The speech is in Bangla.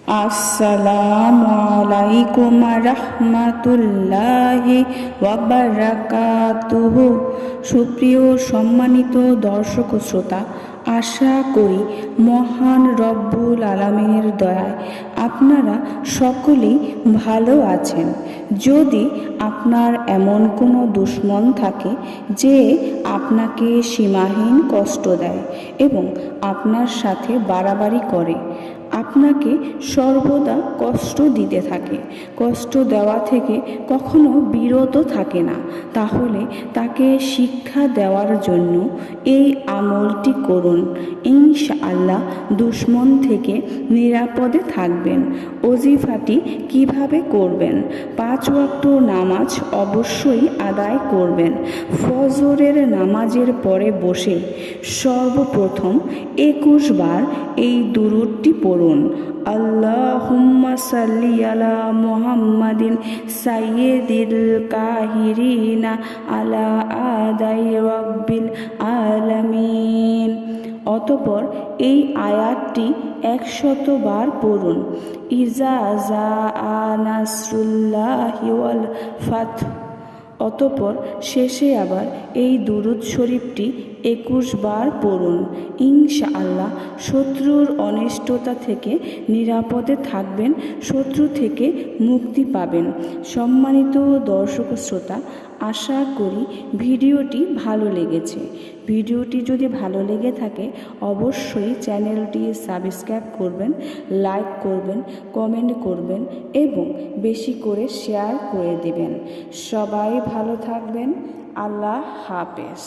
আসসালামু আলাইকুম রাহমাতুল্লাহি ওয়া বারাকাতুহু। সুপ্রিয় সম্মানিত দর্শক ও শ্রোতা, আশা করি মহান রব্বুল আলামিনের দয়ায় আপনারা সকলেই ভালো আছেন। যদি আপনার এমন কোনো দুশ্মন থাকে যে আপনাকে সীমাহীন কষ্ট দেয় এবং আপনার সাথে বাড়াবাড়ি করে, আপনাকে সর্বদা কষ্ট দিতে থাকে, কষ্ট দেওয়া থেকে কখনো বিরত থাকে না, তাহলে তাকে শিক্ষা দেওয়ার জন্য এই আমলটি করুন। ইনশাআল্লাহ দুশ্মন থেকে নিরাপদে থাকবেন। ওজিফাটি কিভাবে করবেন? 5 ওয়াক্ত নামাজ অবশ্যই আদায় করবেন। ফজরের নামাজের পরে বসে সর্বপ্রথম 21 বার এই দুরূদটি পড়ুন। আল্লাহুম্মা সাল্লি আলা মুহাম্মাদিন সাইয়্যিদিল কাহিরিনা আলা আদাই রাব্বিল আলামিন। অতঃপর এই আয়াতটি 100 বার পড়ুন। ইজা জাআ নাসরুল্লাহি ওয়াল ফাতহ। অতঃপর শেষে আবার এই দুরূদ শরীফটি 21 বার পড়ুন। ইনশাআল্লাহ শত্রুর অনিষ্টতা থেকে নিরাপদে থাকবেন, শত্রু থেকে মুক্তি পাবেন। সম্মানিত দর্শক শ্রোতা, আশা করি ভিডিওটি ভালো লেগেছে। ভিডিওটি যদি ভালো লেগে থাকে অবশ্যই চ্যানেলটি সাবস্ক্রাইব করবেন, লাইক করবেন, কমেন্ট করবেন এবং বেশি করে শেয়ার করে দেবেন। সবাই ভালো থাকবেন। আল্লাহ হাফেজ।